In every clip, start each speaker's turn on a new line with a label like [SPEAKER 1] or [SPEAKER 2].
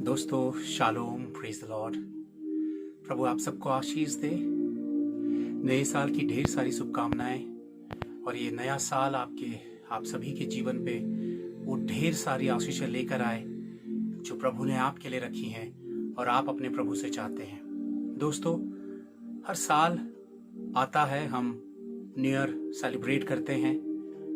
[SPEAKER 1] दोस्तों shalom, praise the Lord. प्रभु आप सबको आशीष दे। नए साल की ढेर सारी शुभकामनाएं और ये नया साल आप सभी के जीवन पे वो ढेर सारी आशीषें लेकर आए जो प्रभु ने आपके लिए रखी हैं और आप अपने प्रभु से चाहते हैं। दोस्तों, हर साल आता है, हम न्यू ईयर सेलिब्रेट करते हैं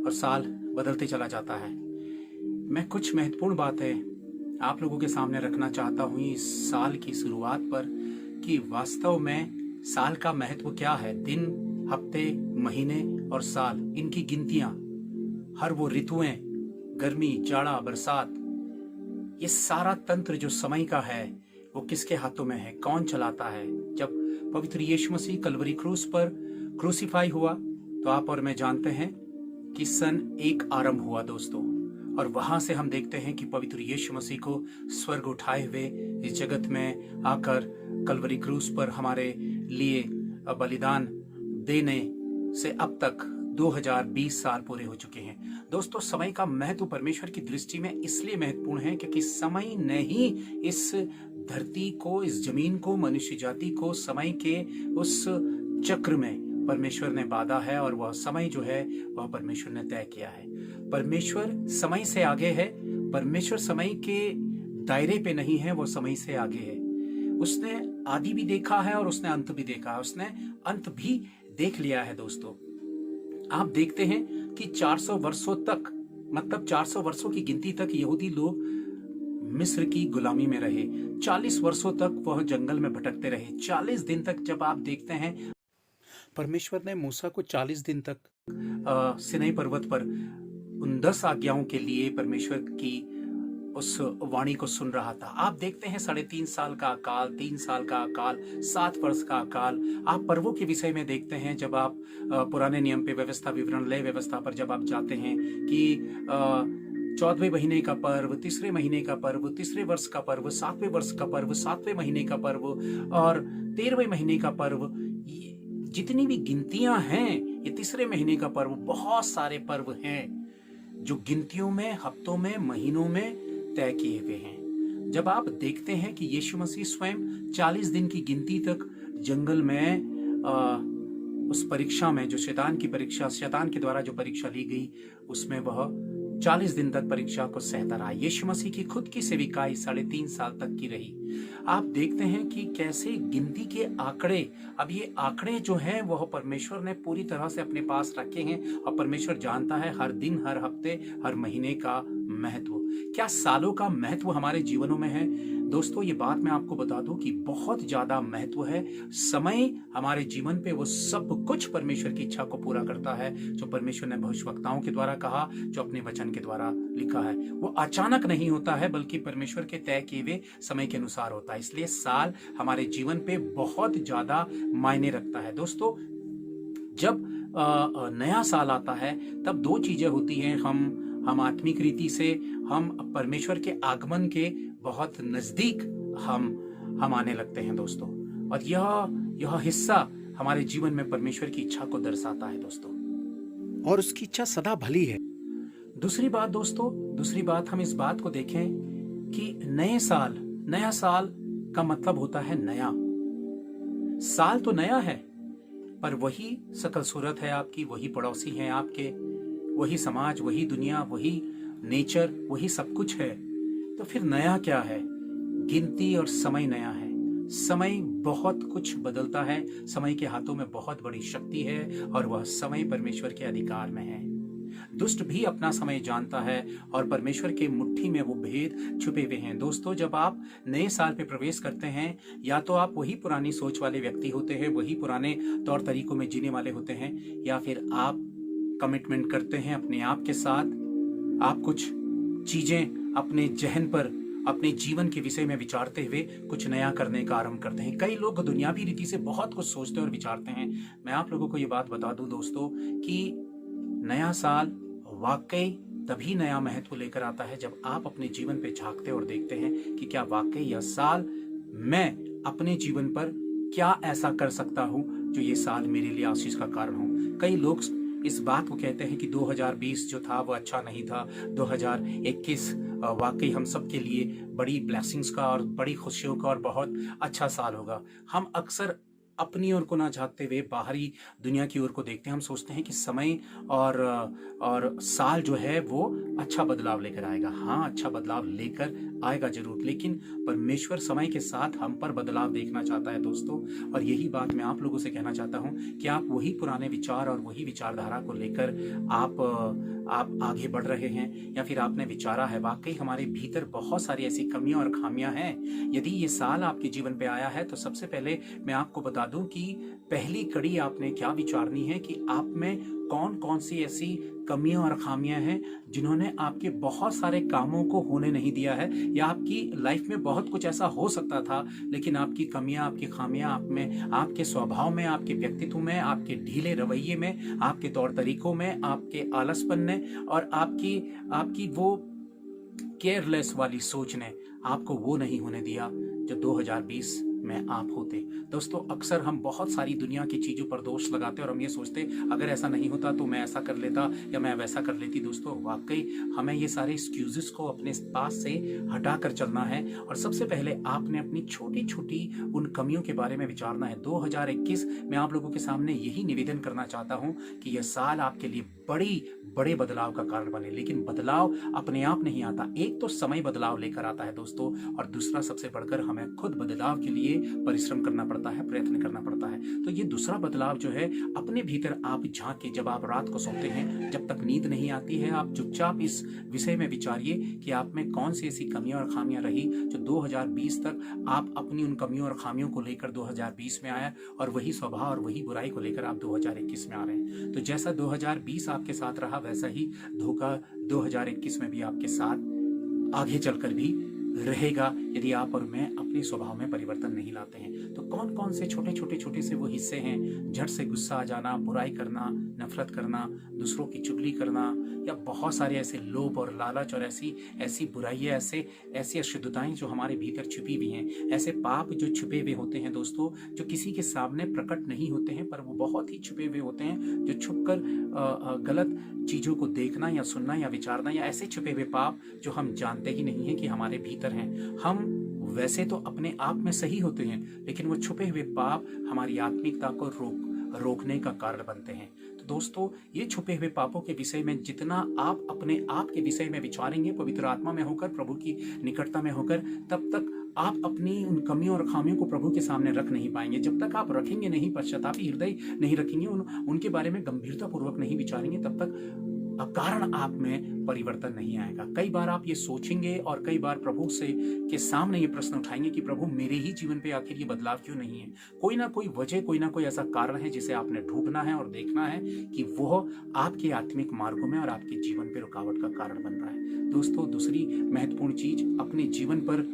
[SPEAKER 1] और साल बदलते चला जाता है। मैं कुछ महत्वपूर्ण बातें आप लोगों के सामने रखना चाहता हूँ इस साल की शुरुआत पर कि वास्तव में साल का महत्व क्या है। दिन, हफ्ते, महीने और साल, इनकी गिनतियां, हर वो ऋतुएं, गर्मी, जाड़ा, बरसात, ये सारा तंत्र जो समय का है वो किसके हाथों में है, कौन चलाता है। जब पवित्र यीशु मसीह कलवरी क्रूस पर क्रूसीफाई हुआ तो आप और मैं जानते हैं कि सन 1 आरंभ हुआ दोस्तों, और वहां से हम देखते हैं कि पवित्र यीशु मसीह को स्वर्ग उठाए हुए इस जगत में आकर कलवरी क्रूस पर हमारे लिए बलिदान देने से अब तक 2020 साल पूरे हो चुके हैं। दोस्तों, समय का महत्व परमेश्वर की दृष्टि में इसलिए महत्वपूर्ण है क्योंकि समय ने ही इस धरती को, इस जमीन को, मनुष्य जाति को समय के उस चक्र में परमेश्वर ने बांधा है और वह समय जो है वह परमेश्वर ने तय किया है। परमेश्वर समय से आगे है। परमेश्वर समय के दायरे पे नहीं है, वो समय से आगे है। उसने आदि भी देखा है और उसने अंत भी देखा है, उसने अंत भी देख लिया है। दोस्तों, आप देखते हैं कि 400 वर्षों तक, मतलब 400 वर्षों की गिनती तक यहूदी लोग मिस्र की गुलामी में रहे। 40 वर्षों तक वह जंगल में भटकते रहे। 40 दिन तक जब आप देखते हैं, परमेश्वर ने मूसा को 40 दिन तक सिनै पर्वत पर उन 10 आज्ञाओं के लिए परमेश्वर की उस वाणी को सुन रहा था। आप देखते हैं 3.5 साल का अकाल, 3 साल का अकाल, 7 वर्ष का अकाल। आप पर्वों के विषय में देखते हैं, जब आप पुराने नियम पे व्यवस्था विवरण लय व्यवस्था पर जब आप जाते हैं कि 14वें महीने का पर्व, 3रे महीने का पर्व, 3रे वर्ष का पर्व, 7वें वर्ष का पर्व, 7वें महीने का पर्व और 13वें महीने का पर्व, जितनी भी गिनतियां हैं, ये 3रे महीने का पर्व, बहुत सारे पर्व हैं जो गिनतियों में, हफ्तों में, महीनों में तय किए हुए हैं। जब आप देखते हैं कि यीशु मसीह स्वयं 40 दिन की गिनती तक जंगल में उस परीक्षा में, जो शैतान के द्वारा जो परीक्षा ली गई, उसमें वह 40 दिन तक परीक्षा को सहता रहा। यीशु मसीह की खुद की सेविकाई 3.5 साल तक की रही। आप देखते हैं कि कैसे गिनती के आंकड़े, अब ये आंकड़े जो हैं वह परमेश्वर ने पूरी तरह से अपने पास रखे हैं और परमेश्वर जानता है हर दिन, हर हफ्ते, हर महीने का महत्व। क्या सालों का महत्व हमारे जीवनों में है? दोस्तों, ये बात मैं आपको बता दूं कि बहुत ज्यादा महत्व है। समय हमारे जीवन पे वो सब कुछ परमेश्वर की इच्छा को पूरा करता है जो परमेश्वर ने भविष्यवक्ताओं के द्वारा कहा, जो अपने वचन के द्वारा लिखा है। वो अचानक नहीं होता है, बल्कि परमेश्वर के तय किए हुए समय के अनुसार होता है। इसलिए साल हमारे जीवन पे बहुत ज्यादा मायने रखता है। दोस्तों, जब नया साल आता है तब 2 चीजें होती हैं। हम आत्मिक रीति से हम परमेश्वर के आगमन के बहुत नजदीक हम आने लगते हैं दोस्तों, और यह हिस्सा हमारे जीवन में परमेश्वर की इच्छा को दर्शाता है दोस्तों, और उसकी इच्छा सदा भली है। दूसरी बात दोस्तों, हम इस बात को देखें कि नया साल का मतलब होता है नया। साल तो नया है, पर वही सकल सूरत है आपकी, वही पड़ोसी हैं आपके, वही समाज, वही दुनिया, वही नेचर, वही सब कुछ है। तो फिर नया क्या है? गिनती और समय नया है। समय बहुत कुछ बदलता है। समय के हाथों में बहुत बड़ी शक्ति है और वह समय परमेश्वर के अधिकार में है। दुष्ट भी अपना समय जानता है और परमेश्वर के मुट्ठी में वो भेद छुपे हुए हैं। दोस्तों, जब आप नए साल पे प्रवेश करते हैं, या तो आप वही पुरानी सोच वाले व्यक्ति होते हैं, वही पुराने तौर तरीकों में जीने वाले होते हैं, या फिर आप कमिटमेंट करते हैं अपने आप के साथ। आप कुछ चीजें अपने जहन पर, अपने जीवन के विषय में विचारते हुए कुछ नया करने का आरंभ करते हैं। कई लोग दुनियावी रीति से बहुत कुछ सोचते और विचारते हैं। मैं आप लोगों को ये बात बता दूं दोस्तों कि नया साल वाकई तभी नया महत्व लेकर आता है जब आप अपने जीवन पे झांकते और देखते हैं कि क्या वाकई यह साल मैं अपने जीवन पर क्या ऐसा कर सकता हूं जो ये साल मेरे लिए आशीष का कारण हो। कई लोग इस बात को कहते हैं कि 2020 जो था वो अच्छा नहीं था, 2021 वाकई हम सब के लिए बड़ी ब्लेसिंग्स का और बड़ी खुशियों का और बहुत अच्छा साल होगा। हम अक्सर अपनी ओर को ना झांकते हुए बाहरी दुनिया की ओर को देखते हैं। हम सोचते हैं कि समय और साल जो है वो अच्छा बदलाव लेकर आएगा। हाँ, अच्छा बदलाव लेकर आएगा जरूर, लेकिन परमेश्वर समय के साथ हम पर बदलाव देखना चाहता है दोस्तों। और यही बात मैं आप लोगों से कहना चाहता हूँ कि आप वही पुराने विचार और वही विचारधारा को लेकर आप आगे बढ़ रहे हैं, या फिर आपने विचारा है वाकई हमारे भीतर बहुत सारी ऐसी कमियां और खामियां हैं। यदि ये साल आपके जीवन पे आया है तो सबसे पहले मैं आपको बता दूं कि पहली कड़ी आपने क्या विचारनी है कि आप में कौन कौन सी ऐसी कमियां और खामियां हैं जिन्होंने आपके बहुत सारे कामों को होने नहीं दिया है, या आपकी लाइफ में बहुत कुछ ऐसा हो सकता था लेकिन आपकी कमियां, आपकी खामियां आप में, आपके स्वभाव में, आपके व्यक्तित्व में, आपके ढीले रवैये में, आपके तौर तरीकों में, आपके आलसपन ने और आपकी वो केयरलेस वाली सोच ने आपको वो नहीं होने दिया जो 2020 में आप होते। दोस्तों, अक्सर हम बहुत सारी दुनिया की चीजों पर दोष लगाते और हम ये सोचते अगर ऐसा नहीं होता तो मैं ऐसा कर लेता या मैं वैसा कर लेती। दोस्तों, वाकई हमें ये सारे एक्सक्यूजेस को अपने पास से हटा कर चलना है और सबसे पहले आपने अपनी छोटी छोटी उन कमियों के बारे में विचारना है। 2021 में आप लोगों के सामने यही निवेदन करना चाहता हूं कि यह साल आपके लिए बड़े बदलाव का कारण बने। लेकिन बदलाव अपने आप नहीं आता, एक तो समय बदलाव लेकर आता है दोस्तों, और दूसरा सबसे बढ़कर हमें खुद बदलाव के लिए परिश्रम करना पड़ता है, प्रयत्न करना पड़ता है। तो ये दूसरा बदलाव जो है, अपने भीतर आप झांक के जब आप रात को सोते हैं, जब तक नींद नहीं आती है, आप चुपचाप इस विषय में विचारिए कि आप में कौन सी ऐसी कमियां और खामियां रही जो 2020 तक आप अपनी उन कमियों और खामियों को लेकर 2020 में आया और वही स्वभाव और वही बुराई को लेकर आप 2021 में आ रहे हैं। तो जैसा 2020 आपके साथ रहा वैसा ही धोखा 2021 में भी आपके साथ आगे चलकर भी रहेगा यदि आप और मैं अपने स्वभाव में परिवर्तन नहीं लाते हैं। तो कौन कौन से छोटे से वो हिस्से हैं, झट से गुस्सा आ जाना, बुराई करना, नफरत करना, दूसरों की चुगली करना, या बहुत सारे ऐसे लोभ और लालच और ऐसी बुराइयां, ऐसी अशुद्धताएं जो हमारे भीतर छुपी हुई हैं, ऐसे पाप जो छुपे हुए होते हैं दोस्तों, जो किसी के सामने प्रकट नहीं होते हैं पर वो बहुत ही छुपे हुए होते हैं, जो छुपकर गलत चीजों को देखना या सुनना या विचारना, या ऐसे छुपे हुए पाप जो हम जानते ही नहीं है कि हमारे भीतर हैं। हम वैसे तो अपने आप में सही होते हैं लेकिन वो छुपे हुए पाप हमारी आत्मिकता को रोकने का कारण बनते हैं। तो दोस्तों, ये छुपे हुए पापों के विषय में जितना आप अपने आप के विषय में विचारेंगे पवित्र आत्मा में होकर, प्रभु की निकटता में होकर, तब तक आप अपनी उन कमियों और खामियों को प्रभु के सामने रख नहीं पाएंगे। जब तक आप रखेंगे नहीं, पश्चातापी हृदय नहीं रखेंगे, उनके बारे में गंभीरता पूर्वक नहीं विचारेंगे, तब तक कारण आप में परिवर्तन नहीं आएगा। कई बार आप ये सोचेंगे और कई बार प्रभु से के सामने ये प्रश्न उठाएंगे कि प्रभु, मेरे ही जीवन पे आखिर ये बदलाव क्यों नहीं है। कोई ना कोई वजह, कोई ना कोई ऐसा कारण है जिसे आपने ढूंढना है और देखना है कि वो आपके आत्मिक मार्गों में और आपके जीवन पे रुकावट का कारण बन रहा है। दोस्तों, दूसरी महत्वपूर्ण चीज, अपने जीवन पर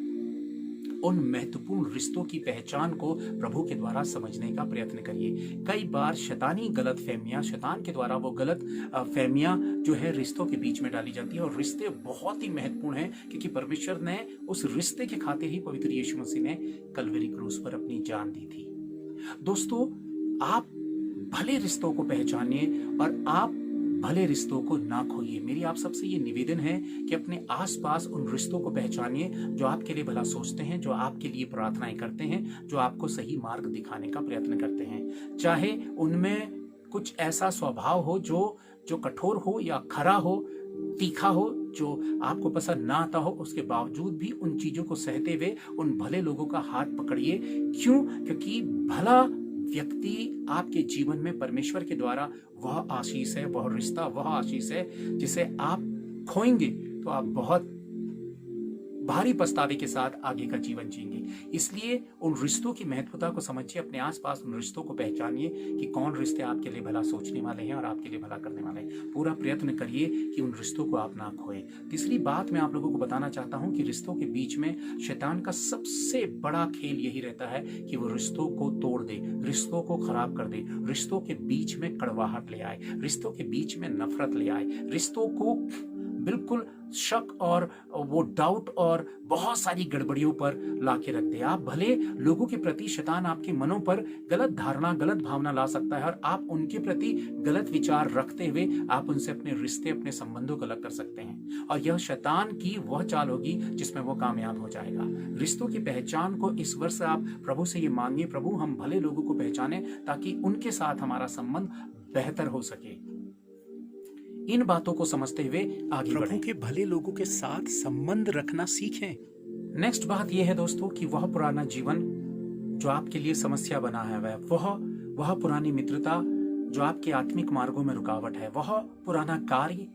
[SPEAKER 1] उन महत्वपूर्ण रिश्तों की पहचान को प्रभु के द्वारा समझने का प्रयत्न करिए। कई बार शैतानी गलत फहमियां, शैतान के द्वारा वो गलत फहमियां जो है रिश्तों के बीच में डाली जाती है, और रिश्ते बहुत ही महत्वपूर्ण हैं क्योंकि परमेश्वर ने उस रिश्ते के खातिर ही पवित्र यीशु मसीह ने कलवरी क्रूस पर अपनी जान दी थी। दोस्तों, आप भले रिश्तों को पहचानिए और आप भले रिश्तों को ना खोइए। मेरी आप सबसे ये निवेदन है कि अपने आसपास उन रिश्तों को पहचानिए जो आपके लिए भला सोचते हैं, जो आपके लिए प्रार्थनाएं करते हैं, जो आपको सही मार्ग दिखाने का प्रयत्न करते हैं। चाहे उनमें कुछ ऐसा स्वभाव हो जो कठोर हो या खरा हो, तीखा हो, जो आपको पसंद ना आता हो, उसके बावजूद भी उन चीजों को सहते हुए उन भले लोगों का हाथ पकड़िए। क्यों? क्योंकि भला व्यक्ति आपके जीवन में परमेश्वर के द्वारा वह आशीष है, वह रिश्ता, वह आशीष है जिसे आप खोएंगे तो आप बहुत भारी पछतावे के साथ आगे का जीवन जिएंगे। इसलिए उन रिश्तों की महत्वता को समझिए, अपने आसपास उन रिश्तों को पहचानिए कि कौन रिश्ते आपके लिए भला सोचने वाले हैं और आपके लिए भला करने वाले हैं। पूरा प्रयत्न करिए कि उन रिश्तों को आप ना खोएं। तीसरी बात मैं आप लोगों को बताना चाहता हूं कि रिश्तों के बीच में शैतान का सबसे बड़ा खेल यही रहता है कि वो रिश्तों को तोड़ दे, रिश्तों को खराब कर दे, रिश्तों के बीच में कड़वाहट ले आए, रिश्तों के बीच में नफरत ले आए, रिश्तों को बिल्कुल शक और वो डाउट और बहुत सारी गड़बड़ियों पर लाके रख दे। आप भले लोगों के प्रति, शैतान आपके मनों पर गलत धारणा, गलत भावना ला सकता है और आप उनके प्रति गलत विचार रखते हुए आप उनसे अपने रिश्ते, अपने संबंधों को अलग कर सकते हैं। और यह शैतान की वह चाल होगी जिसमें वो कामयाब हो जाएगा। रिश्तों की पहचान को इस वर्ष आप प्रभु से ये मांगिए, प्रभु हम भले लोगों को पहचाने ताकि उनके साथ हमारा संबंध बेहतर हो सके। इन बातों को समझते हुए आगे बढ़ें। प्रभु के भले लोगों के साथ संबंध रखना सीखें। नेक्स्ट बात यह है दोस्तों कि वह पुराना जीवन जो आपके लिए समस्या बना है, वह पुरानी मित्रता जो आपके आत्मिक मार्गों में रुकावट है, वह पुराना कार्य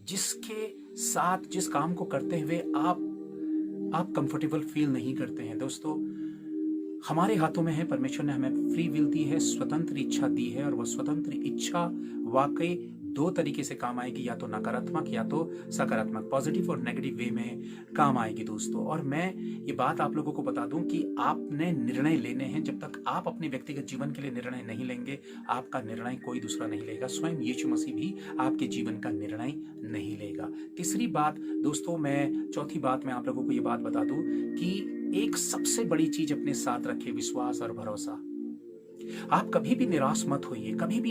[SPEAKER 1] जिसके साथ, जिस काम को करते हुए आप कंफर्टेबल फील नहीं करते हैं। दोस्तों, हमारे हाथों में है, परमेश्वर ने हमें फ्री विल दी है, स्वतंत्र इच्छा दी है, और वह स्वतंत्र इच्छा वाकई दो तरीके से काम आएगी, या तो नकारात्मक या तो सकारात्मक, पॉजिटिव और नेगेटिव वे में काम आएगी दोस्तों। और मैं ये बात आप लोगों को बता दूं कि आपने निर्णय लेने हैं। जब तक आप अपने व्यक्तिगत जीवन के लिए निर्णय नहीं लेंगे, आपका निर्णय कोई दूसरा नहीं लेगा। स्वयं यीशु मसीह भी आपके जीवन का निर्णय नहीं लेगा। तीसरी बात दोस्तों, चौथी बात मैं आप लोगों को ये बात बता दूं कि एक सबसे बड़ी चीज अपने साथ रखे, विश्वास और भरोसा। आप कभी भी निराश मत होइए। कभी भी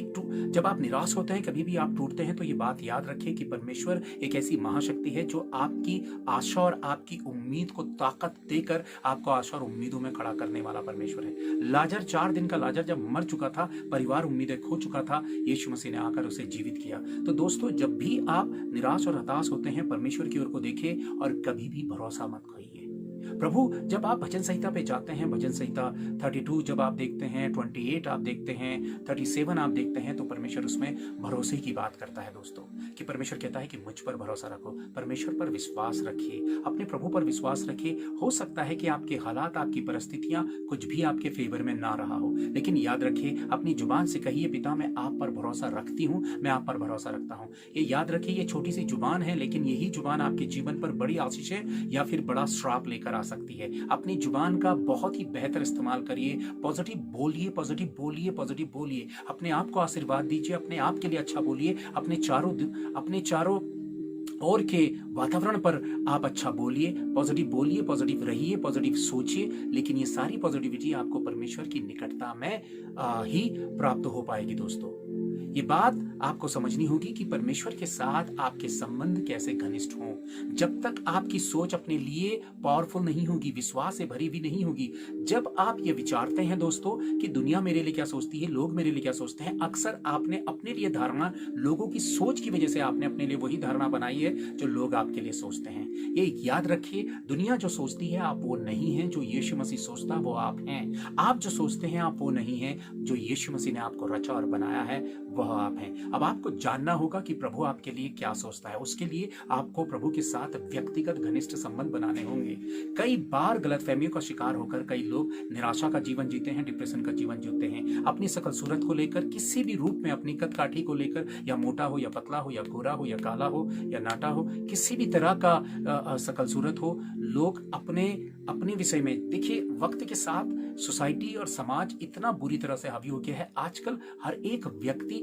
[SPEAKER 1] जब आप निराश होते हैं, कभी भी आप टूटते हैं, तो ये बात याद रखिए कि परमेश्वर एक ऐसी महाशक्ति है जो आपकी आशा और आपकी उम्मीद को ताकत देकर आपको आशा और उम्मीदों में खड़ा करने वाला परमेश्वर है। लाजर, 4 दिन का लाजर जब मर चुका था, परिवार उम्मीदें खो चुका था, यीशु मसीह ने आकर उसे जीवित किया। तो दोस्तों, जब भी आप निराश और हताश होते हैं, परमेश्वर की ओर को देखें और कभी भी भरोसा मत खोइए। प्रभु, जब आप भजन संहिता पे जाते हैं, भजन संहिता 32 जब आप देखते हैं, 28 आप देखते हैं, 37 आप देखते हैं, तो परमेश्वर उसमें भरोसे की बात करता है दोस्तों, कि परमेश्वर कहता है कि मुझ पर भरोसा रखो, परमेश्वर पर विश्वास रखिए, अपने प्रभु पर विश्वास रखिए। हो सकता है कि आपके हालात, आपकी परिस्थितियां कुछ भी आपके फेवर में ना रहा हो, लेकिन याद रखिए, अपनी जुबान से कहिए, पिता मैं आप पर भरोसा रखती हूँ, मैं आप पर भरोसा रखता हूँ। ये याद रखिए, ये छोटी सी जुबान है, लेकिन यही जुबान आपके जीवन पर बड़ी आशीषें या फिर बड़ा श्राप लेकर आ सकती है। अपनी जुबान का बहुत ही बेहतर इस्तेमाल करिए, पॉजिटिव बोलिए, पॉजिटिव बोलिए, पॉजिटिव बोलिए, अपने आप को आशीर्वाद दीजिए, अपने आप के लिए अच्छा बोलिए, अपने चारों और के वातावरण पर आप अच्छा बोलिए, पॉजिटिव रहिए, पॉजिटिव सोचिए। लेकिन ये सारी पॉजिटिविटी आपको परमेश्वर की निकटता में ही प्राप्त हो पाएगी दोस्तों। ये बात आपको समझनी होगी कि परमेश्वर के साथ आपके संबंध कैसे घनिष्ठ हों। जब तक आपकी सोच अपने लिए पावरफुल नहीं होगी, विश्वास से भरी हुई नहीं होगी, जब आप ये विचारते हैं दोस्तों कि दुनिया मेरे लिए क्या सोचती है, लोग मेरे लिए क्या सोचते हैं, अक्सर आपने अपने लिए धारणा, लोगों की सोच की वजह से आपने अपने लिए वही धारणा बनाई है जो लोग आपके लिए सोचते हैं। ये याद रखिए, दुनिया जो सोचती है आप वो नहीं है, जो यीशु मसीह सोचता है वो आप हैं। आप जो सोचते हैं आप वो नहीं है, जो यीशु मसीह ने आपको रचा और बनाया है वह आप हैं। अब आपको जानना होगा कि प्रभु आपके लिए क्या सोचता है। उसके लिए आपको प्रभु के साथ व्यक्तिगत घनिष्ठ संबंध बनाने होंगे। कई बार गलतफहमियों का शिकार होकर कई लोग निराशा का जीवन जीते हैं, डिप्रेशन का जीवन जीते हैं, अपनी शकल सूरत को लेकर, किसी भी रूप में, अपनी कद काठी को लेकर, या मोटा हो या पतला हो या गोरा हो या काला हो या नाटा हो, किसी भी तरह का शकल सूरत हो, लोग अपने विषय में, देखिए वक्त के साथ सोसाइटी और समाज इतना बुरी तरह से हावी हो गया है। आजकल हर एक व्यक्ति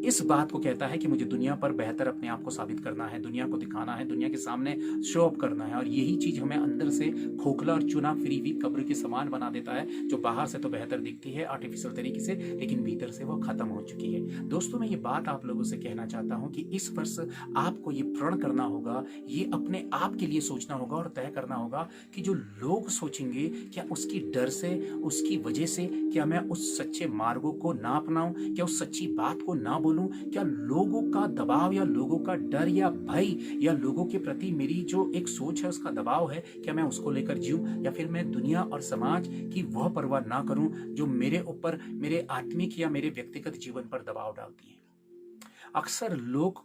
[SPEAKER 1] इस बात को कहता है कि मुझे दुनिया पर बेहतर अपने आप को साबित करना है, दुनिया को दिखाना है, दुनिया के सामने शो ऑफ करना है, और यही चीज हमें अंदर से खोखला और चुना फिरी हुई कब्र के समान बना देता है, जो बाहर से तो बेहतर दिखती है आर्टिफिशियल तरीके से, लेकिन भीतर से वो खत्म हो चुकी है। दोस्तों, मैं ये बात आप लोगों से कहना चाहता हूँ कि इस वर्ष आपको ये प्रण करना होगा, ये अपने आप के लिए सोचना होगा और तय करना होगा कि जो लोग सोचेंगे, क्या उसकी डर से, उसकी वजह से, क्या मैं उस सच्चे मार्गों को ना अपनाऊं, क्या उस सच्ची बात को ना बोलूं, क्या लोगों का दबाव या लोगों का डर या भय या लोगों के प्रति मेरी जो एक सोच है उसका दबाव है, क्या मैं उसको लेकर जीऊं, या फिर मैं दुनिया और समाज की वह परवाह ना करूं जो मेरे ऊपर, मेरे आत्मिक या मेरे व्यक्तिगत जीवन पर दबाव डालती है। अक्सर लोग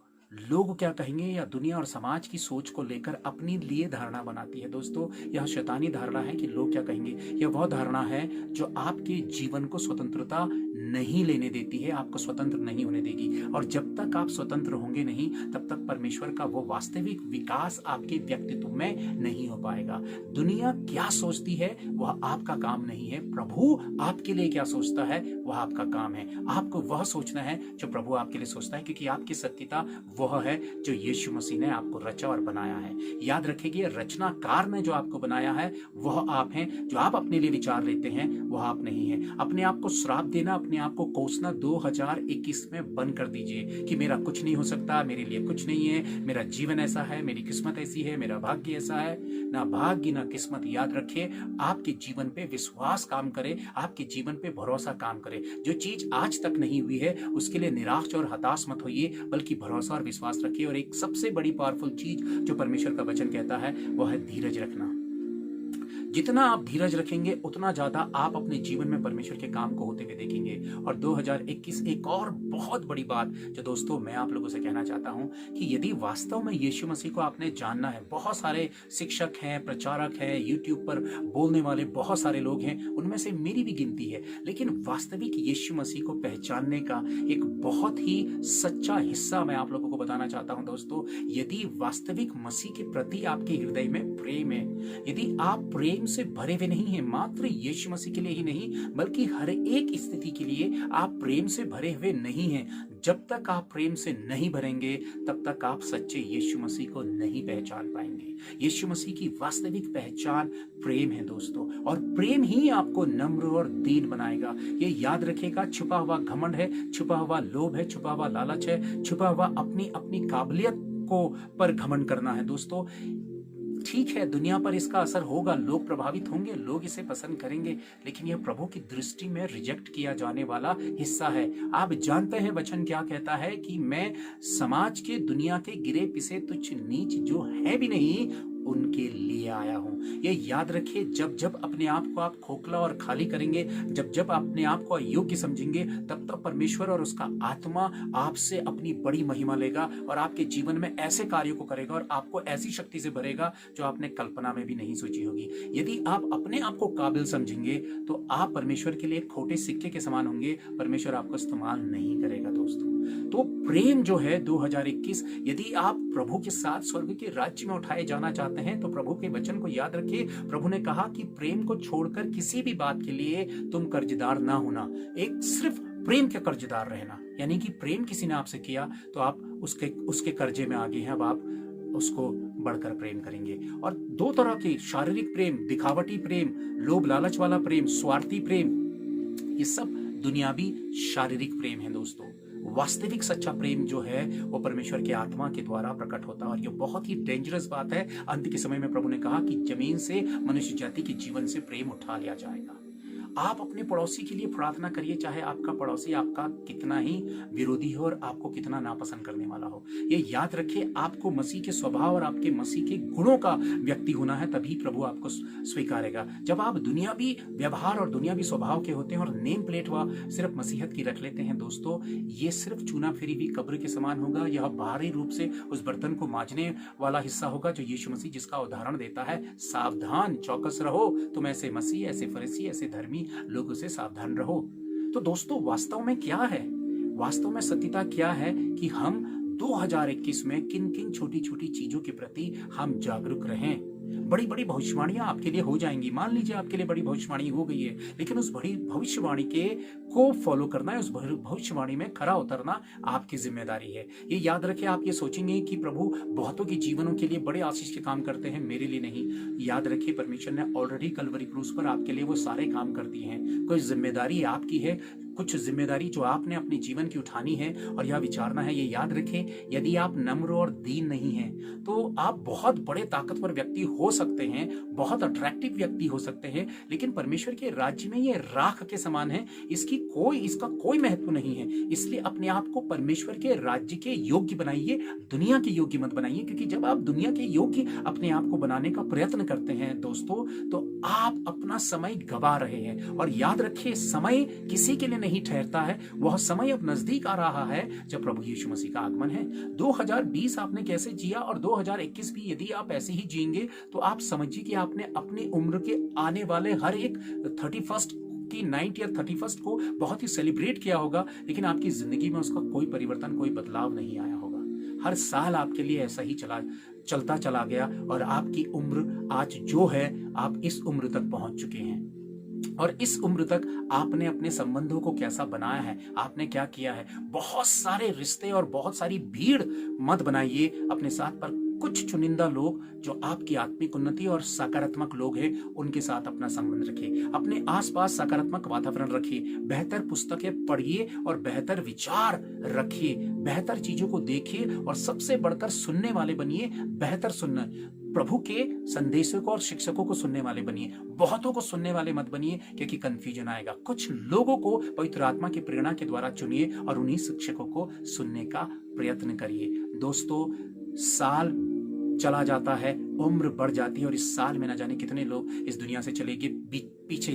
[SPEAKER 1] क्या कहेंगे या दुनिया और समाज की सोच को लेकर अपने लिए धारणा बनाती है। दोस्तों, यह शैतानी धारणा है कि लोग क्या कहेंगे। यह वह धारणा है जो आपके जीवन को स्वतंत्रता नहीं लेने देती है, आपको स्वतंत्र नहीं होने देगी। और जब तक आप स्वतंत्र होंगे नहीं, तब तक परमेश्वर का वो वास्तविक विकास आपके व्यक्तित्व में नहीं हो पाएगा। दुनिया क्या सोचती है वह आपका काम नहीं है, प्रभु आपके लिए क्या सोचता है वह आपका काम है। आपको वह सोचना है जो प्रभु आपके लिए सोचता है, क्योंकि आपकी सत्यता वह है जो यीशु मसीह ने आपको रचा और बनाया है। याद रखिए, रचनाकार ने जो आपको बनाया है वह आप हैं। जो आप अपने लिए विचार लेते हैं वह आप नहीं है। अपने आप को श्राप देना, अपने आप को कोसना 2021 में बंद कर दीजिए कि मेरा कुछ नहीं हो सकता, मेरे लिए कुछ नहीं है, मेरा जीवन ऐसा है, मेरी किस्मत ऐसी है, मेरा भाग्य ऐसा है। ना भाग्य ना किस्मत। याद रखिए, आपके जीवन पे विश्वास काम करे, आपके जीवन पे भरोसा काम करे। जो चीज आज तक नहीं हुई है उसके लिए निराश और हताश मत होइए, बल्कि भरोसा और विश्वास रखिए। और एक सबसे बड़ी पावरफुल चीज जो परमेश्वर का वचन कहता है वह है धीरज रखना। जितना आप धीरज रखेंगे उतना ज्यादा आप अपने जीवन में परमेश्वर के काम को होते हुए देखेंगे। और 2021 एक और बहुत बड़ी बात जो दोस्तों मैं आप लोगों से कहना चाहता हूं कि यदि वास्तव में यीशु मसीह को आपने जानना है, बहुत सारे शिक्षक हैं, प्रचारक हैं, यूट्यूब पर बोलने वाले बहुत सारे लोग हैं, उनमें से मेरी भी गिनती है, लेकिन वास्तविक यीशु मसीह को पहचानने का एक बहुत ही सच्चा हिस्सा मैं आप लोगों को बताना चाहता हूं दोस्तों। यदि वास्तविक मसीह के प्रति आपके हृदय में प्रेम है, यदि आप प्रेम से भरे हुए नहीं हैं, मात्र यीशु मसीह के लिए ही नहीं बल्कि हर एक स्थिति के लिए आप प्रेम से भरे हुए नहीं हैं, जब तक आप प्रेम से नहीं भरेंगे तब तक आप सच्चे यीशु मसीह को नहीं पहचान पाएंगे। यीशु मसीह की वास्तविक पहचान प्रेम है दोस्तों, और प्रेम ही आपको नम्र और दीन बनाएगा। ये याद रखिएगा, छुपा हुआ घमंड है, छुपा हुआ लोभ है, छुपा हुआ लालच है, छुपा हुआ अपनी काबिलियत को पर घमंड करना है दोस्तों। ठीक है, दुनिया पर इसका असर होगा, लोग प्रभावित होंगे, लोग इसे पसंद करेंगे, लेकिन यह प्रभु की दृष्टि में रिजेक्ट किया जाने वाला हिस्सा है। आप जानते हैं वचन क्या कहता है कि मैं समाज के, दुनिया के गिरे पिसे तुच्छ नीच जो है भी नहीं उनके लिए आया हूं। ये याद रखिए, जब जब अपने आप को आप खोखला और खाली करेंगे, जब जब अपने आप को अयोग्य समझेंगे, तब तब परमेश्वर और उसका आत्मा आपसे अपनी बड़ी महिमा लेगा और आपके जीवन में ऐसे कार्यों को करेगा और आपको ऐसी शक्ति से भरेगा जो आपने कल्पना में भी नहीं सोची होगी। यदि आप अपने आप को काबिल समझेंगे तो आप परमेश्वर के लिए खोटे सिक्के के समान होंगे, परमेश्वर आपको इस्तेमाल नहीं करेगा दोस्तों। तो प्रेम जो है 2021, यदि आप प्रभु के साथ स्वर्ग के राज्य में उठाए जाना चाहते हैं तो प्रभु के वचन को याद रखिए। प्रभु ने कहा कि प्रेम को छोड़कर किसी भी बात के लिए तुम कर्जदार ना होना, एक सिर्फ प्रेम के कर्जदार रहना। यानी कि प्रेम किसी ने आपसे किया तो आप उसके कर्जे में आगे हैं, अब आप उसको बढ़कर प्रेम करेंगे। और दो तरह के, शारीरिक प्रेम, दिखावटी प्रेम, लोभ लालच वाला प्रेम, स्वार्थी प्रेम, ये सब दुनियावी शारीरिक प्रेम है दोस्तों। वास्तविक सच्चा प्रेम जो है वो परमेश्वर के आत्मा के द्वारा प्रकट होता है, और ये बहुत ही डेंजरस बात है। अंत के समय में प्रभु ने कहा कि जमीन से मनुष्य जाति के जीवन से प्रेम उठा लिया जाएगा। आप अपने पड़ोसी के लिए प्रार्थना करिए, चाहे आपका पड़ोसी आपका कितना ही विरोधी हो और आपको कितना नापसंद करने वाला हो। ये याद रखिए, आपको मसीह के स्वभाव और आपके मसीह के गुणों का व्यक्ति होना है, तभी प्रभु आपको स्वीकारेगा। जब आप दुनियावी व्यवहार और दुनियावी स्वभाव के होते हैं और नेम प्लेट व सिर्फ मसीहत की रख लेते हैं दोस्तों, ये सिर्फ चूना फेरी हुई कब्र के समान होगा। यह बाहरी रूप से उस बर्तन को मांजने वाला हिस्सा होगा जो यीशु मसीह जिसका उदाहरण देता है, सावधान चौकस रहो, तुम ऐसे मसीह, ऐसे फरीसी, ऐसे धर्मी लोगों से सावधान रहो। तो दोस्तों वास्तव में क्या है, वास्तव में सत्यता क्या है कि हम 2021 में किन किन छोटी छोटी चीजों के प्रति हम जागरूक रहें। बड़ी बड़ी भविष्यवाणियां आपके लिए हो जाएंगी। मान लीजिए आपके लिए बड़ी भविष्यवाणी हो गई है, लेकिन उस बड़ी भविष्यवाणी को फॉलो करना है, उस भविष्यवाणी में खरा उतरना आपकी जिम्मेदारी है। ये याद रखें, आप ये सोचेंगे कि प्रभु बहुतों के जीवनों के लिए बड़े आशीष के काम करते हैं, मेरे लिए नहीं। याद रखिए, परमेश्वर ने ऑलरेडी कलवरी क्रूस पर आपके लिए वो सारे काम कर दिए हैं। कोई जिम्मेदारी आपकी है, कुछ जिम्मेदारी जो आपने अपने जीवन की उठानी है और यह विचारना है। ये याद रखें, यदि आप नम्र और दीन नहीं हैं तो आप बहुत बड़े ताकतवर व्यक्ति हो सकते हैं, बहुत अट्रैक्टिव व्यक्ति हो सकते हैं, लेकिन परमेश्वर के राज्य में ये राख के समान है, इसका कोई महत्व नहीं है। इसलिए अपने आप को परमेश्वर के राज्य के योग्य बनाइए, दुनिया के योग्य मत बनाइए, क्योंकि जब आप दुनिया के योग्य अपने आप को बनाने का प्रयत्न करते हैं दोस्तों, तो आप अपना समय गवा रहे हैं। और याद रखिए, समय किसी के लिए नहीं ठहरता है, वह समय अब नजदीक आ रहा है जब प्रभु यीशु मसीह का आगमन है। 2020 आपने कैसे जिया और 2021 भी यदि आप ऐसे ही जिएंगे तो आप समझिए कि आपने अपनी उम्र के आने वाले हर एक 31st की 9th या 31st को बहुत ही सेलिब्रेट किया होगा, लेकिन आपकी जिंदगी में उसका कोई परिवर्तन, कोई बदलाव नहीं आया होगा। हर साल आपके लिए ऐसा ही चलता चला गया और आपकी उम्र आज जो है, आप इस उम्र तक पहुंच चुके हैं। और इस उम्र तक आपने अपने संबंधों को कैसा बनाया है, आपने क्या किया है। बहुत सारे रिश्ते और बहुत सारी भीड़ मत बनाइए अपने साथ, पर कुछ चुनिंदा लोग जो आपकी आत्मिक उन्नति और सकारात्मक लोग हैं उनके साथ अपना संबंध रखिए। अपने आसपास सकारात्मक वातावरण रखिए, बेहतर पुस्तकें पढ़िए और बेहतर विचार रखिए, बेहतर चीजों को देखिए और सबसे बढ़कर सुनने वाले बनिए। बेहतर सुनना, प्रभु के संदेशों को और शिक्षकों को सुनने वाले बनिए, बहुतों को सुनने वाले मत बनिए, क्योंकि कंफ्यूजन आएगा। कुछ लोगों को पवित्र आत्मा की प्रेरणा के द्वारा चुनिए और उन्हीं शिक्षकों को सुनने का प्रयत्न करिए। दोस्तों, साल चला जाता है, उम्र बढ़ जाती है और इस साल में न जाने कितने लोग इस दुनिया से चले गए। पीछे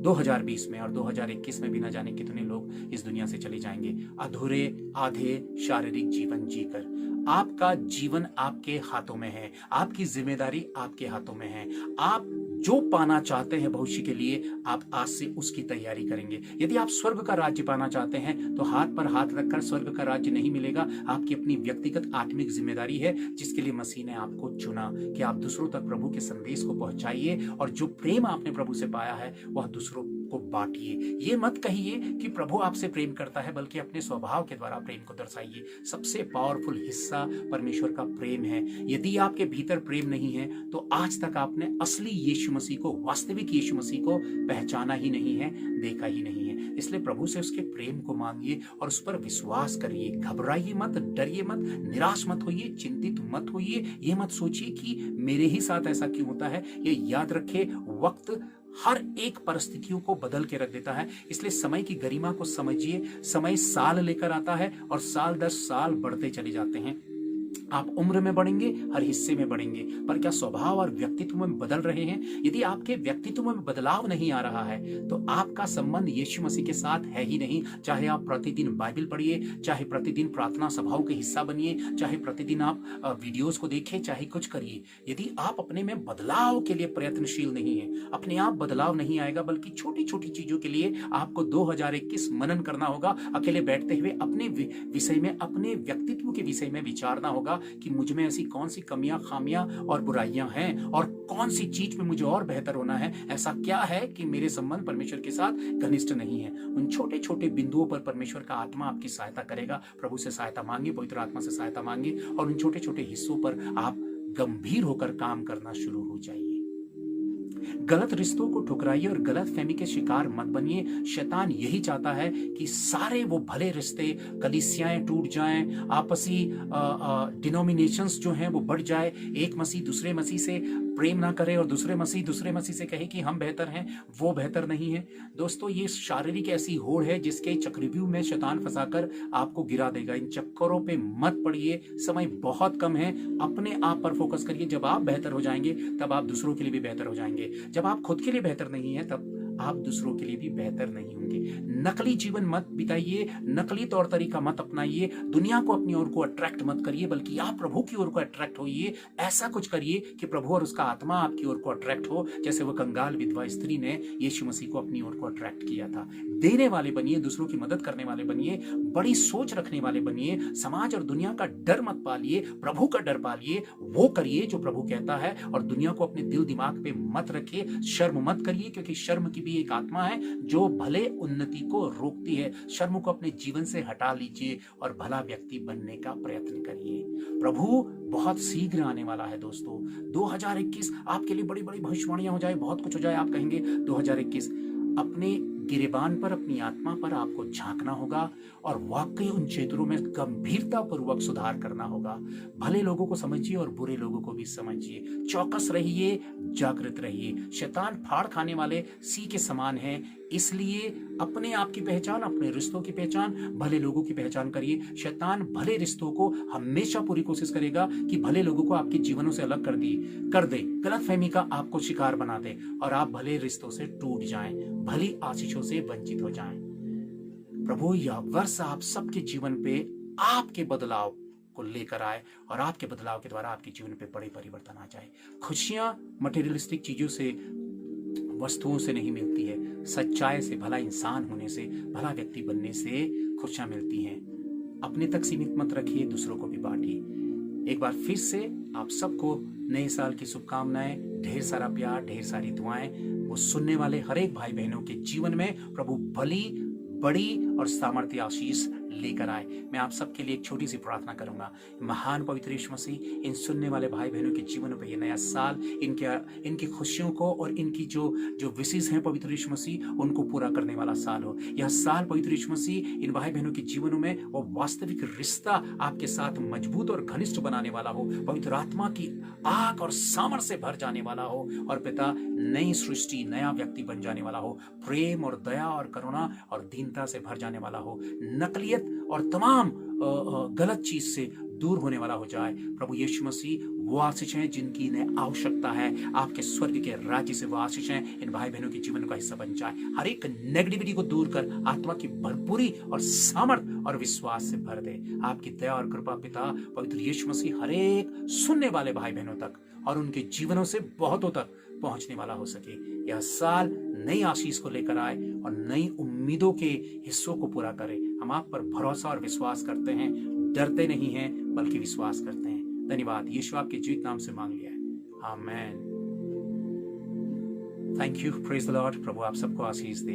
[SPEAKER 1] 2020 में और 2021 में भी न जाने कितने लोग इस दुनिया से चले जाएंगे अधूरे आधे शारीरिक जीवन जीकर। आपका जीवन आपके हाथों में है, आपकी जिम्मेदारी आपके हाथों में है। आप जो पाना चाहते हैं भविष्य के लिए, आप आज से उसकी तैयारी करेंगे। यदि आप स्वर्ग का राज्य पाना चाहते हैं तो हाथ पर हाथ रखकर स्वर्ग का राज्य नहीं मिलेगा। आपकी अपनी व्यक्तिगत आत्मिक जिम्मेदारी है, जिसके लिए मसीह ने आपको चुना कि आप दूसरों तक प्रभु के संदेश को पहुंचाइए और जो प्रेम आपने प्रभु से पाया है वह दूसरों को बांटिए। ये मत कहिए कि प्रभु आपसे प्रेम करता है, बल्कि अपने स्वभाव के द्वारा प्रेम को दर्शाइए। सबसे पावरफुल हिस्सा परमेश्वर का प्रेम है। यदि आपके भीतर प्रेम नहीं है तो आज तक आपने असली यीशु मसीह को, वास्तविक यीशु मसीह को पहचाना ही नहीं है, देखा ही नहीं है। इसलिए प्रभु से उसके प्रेम को मांगिए और उस पर विश्वास करिए। घबराइए मत, डरिए मत, निराश मत होइए, चिंतित मत होइए। ये मत सोचिए कि मेरे ही साथ ऐसा क्यों होता है। ये याद रखे, वक्त हर एक परिस्थितियों को बदल के रख देता है। इसलिए समय की गरिमा को समझिए। समय साल लेकर आता है और साल दर साल बढ़ते चले जाते हैं। आप उम्र में बढ़ेंगे, हर हिस्से में बढ़ेंगे, पर क्या स्वभाव और व्यक्तित्व में बदल रहे हैं? यदि आपके व्यक्तित्व में बदलाव नहीं आ रहा है तो आपका संबंध यीशु मसीह के साथ है ही नहीं। चाहे आप प्रतिदिन बाइबल पढ़िए, चाहे प्रतिदिन प्रार्थना सभाओं के हिस्सा बनिए, चाहे प्रतिदिन आप वीडियोस को देखें, चाहे कुछ करिए, यदि आप अपने में बदलाव के लिए प्रयत्नशील नहीं है, अपने आप बदलाव नहीं आएगा। बल्कि छोटी छोटी चीजों के लिए आपको 2021 मनन करना होगा। अकेले बैठते हुए अपने विषय में, अपने व्यक्तित्व के विषय में विचारना होगा कि मुझ में ऐसी कौन सी कमियां, खामियां और बुराइयां हैं और कौन सी चीज में मुझे और बेहतर होना है। ऐसा क्या है कि मेरे संबंध परमेश्वर के साथ घनिष्ठ नहीं है। उन छोटे छोटे बिंदुओं पर परमेश्वर का आत्मा आपकी सहायता करेगा। प्रभु से सहायता मांगिए, पवित्र आत्मा से सहायता मांगिए और उन छोटे छोटे हिस्सों पर आप गंभीर होकर काम करना शुरू हो जाइए। गलत रिश्तों को ठुकराइए और गलत फहमी के शिकार मत बनिए। शैतान यही चाहता है कि सारे वो भले रिश्ते, कलीसियाएं टूट जाएं, आपसी डिनोमिनेशंस जो हैं वो बढ़ जाए, एक मसीह दूसरे मसीह से प्रेम ना करे और दूसरे मसीह से कहे कि हम बेहतर हैं, वो बेहतर नहीं है। दोस्तों, ये शारीरिक ऐसी होड़ है जिसके चक्रव्यूह में शैतान फंसाकर आपको गिरा देगा। इन चक्करों पे मत पड़िए। समय बहुत कम है। अपने आप पर फोकस करिए। जब आप बेहतर हो जाएंगे तब आप दूसरों के लिए भी बेहतर हो जाएंगे। जब आप खुद के लिए बेहतर नहीं है तब आप दूसरों के लिए भी बेहतर नहीं होंगे। नकली जीवन मत बिताइए, नकली तौर तरीका मत अपनाइए, दुनिया को अपनी ओर को अट्रैक्ट मत करिए, बल्कि आप प्रभु की ओर को अट्रैक्ट होइए। ऐसा कुछ करिए कि प्रभु और उसका आत्मा आपकी ओर को अट्रैक्ट हो, जैसे वो कंगाल विधवा स्त्री ने यीशु मसीह को अपनी ओर को अट्रैक्ट किया था। देने वाले बनिए, दूसरों की मदद करने वाले बनिए, बड़ी सोच रखने वाले बनिए। समाज और दुनिया का डर मत पालिए, प्रभु का डर पालिए। वो करिए जो प्रभु कहता है और दुनिया को अपने दिल दिमाग पे मत रखिए। शर्म मत करिए, क्योंकि शर्म की भी एक आत्मा है जो भले उन्नति को रोकती है। शर्म को अपने जीवन से हटा लीजिए और भला व्यक्ति बनने का प्रयत्न करिए। प्रभु बहुत शीघ्र आने वाला है दोस्तों। 2021 आपके लिए बड़ी बड़ी भविष्यवाणियां हो जाए, बहुत कुछ हो जाए। आप कहेंगे 2021 अपने गिरेबान पर, अपनी आत्मा पर आपको झांकना होगा और वाकई उन क्षेत्रों में गंभीरता पूर्वक सुधार करना होगा। भले लोगों को समझिए और बुरे लोगों को भी समझिए। चौकस रहिए, जागृत रहिए। शैतान फाड़ खाने वाले सी के समान है, इसलिए अपने आप की पहचान, अपने रिश्तों की पहचान, भले लोगों की पहचान करिए। शैतान भले रिश्तों को हमेशा पूरी कोशिश करेगा कि भले लोगों को आपके जीवनों से अलग कर दे, गलतफहमी का आपको शिकार बना दे और आप भले रिश्तों से टूट जाएं, भली आशीषों से वंचित हो जाएं। प्रभु यह वर्ष आप सबके जीवन पे आपके बदलाव को लेकर आए और आपके बदलाव के द्वारा आपके जीवन पे बड़े परिवर्तन आ जाए। खुशियां मटेरियलिस्टिक चीजों से, वस्तुओं से नहीं मिलती है, सच्चाई से, भला इंसान होने से, भला व्यक्ति बनने से खुशियां मिलती हैं। अपने तक सीमित मत रखिए, दूसरों को भी बांटिए। एक बार फिर से आप सबको नए साल की शुभकामनाएं, ढेर सारा प्यार, ढेर सारी दुआएं वो सुनने वाले हर एक भाई बहनों के जीवन में प्रभु भली, बड़ी और सामर्थ्य आशीष लेकर आए। मैं आप सबके लिए एक छोटी सी प्रार्थना करूंगा। महान पवित्र यीशु मसीह इन सुनने वाले भाई बहनों के जीवनों पे ये नया साल इनकी खुशियों को और इनकी जो जो विशेष हैं पवित्र यीशु मसीह उनको पूरा करने वाला साल हो। यह साल पवित्र यीशु मसीह इन भाई बहनों के जीवनों में वो वास्तविक रिश्ता आपके साथ मजबूत और घनिष्ठ बनाने वाला हो, पवित्र आत्मा की आग और सामर्थ से भर जाने वाला हो और पिता नई सृष्टि, नया व्यक्ति बन जाने वाला हो, प्रेम और दया और करुणा और दीनता से भर जाने वाला हो, नकलियत और तमाम गलत चीज से दूर होने वाला हो जाए। प्रभु यीशु मसीह वो आशीष हैं जिनकी इन्हें आवश्यकता है। आपके स्वर्ग के राज्य से वो आशीष हैं इन भाई बहनों के जीवन का हिस्सा बन जाए। हर एक नेगेटिविटी को दूर कर आत्मा की भरपूरी और सामर्थ और विश्वास से भर दे। आपकी दया और कृपा पिता पवित्र यीशु मसीह हर एक सुनने वाले भाई बहनों तक और उनके जीवनों से बहुतों तक पहुंचने वाला हो सके। यह साल नई आशीष को लेकर आए और नई उम्मीदों के हिस्सों को पूरा करे। हम आप पर भरोसा और विश्वास करते हैं, डरते नहीं हैं बल्कि विश्वास करते हैं। धन्यवाद। यीशु आपके जीवित नाम से मांग लिया है, amen. Thank you. Praise the Lord. प्रभु आप सबको आशीष दे।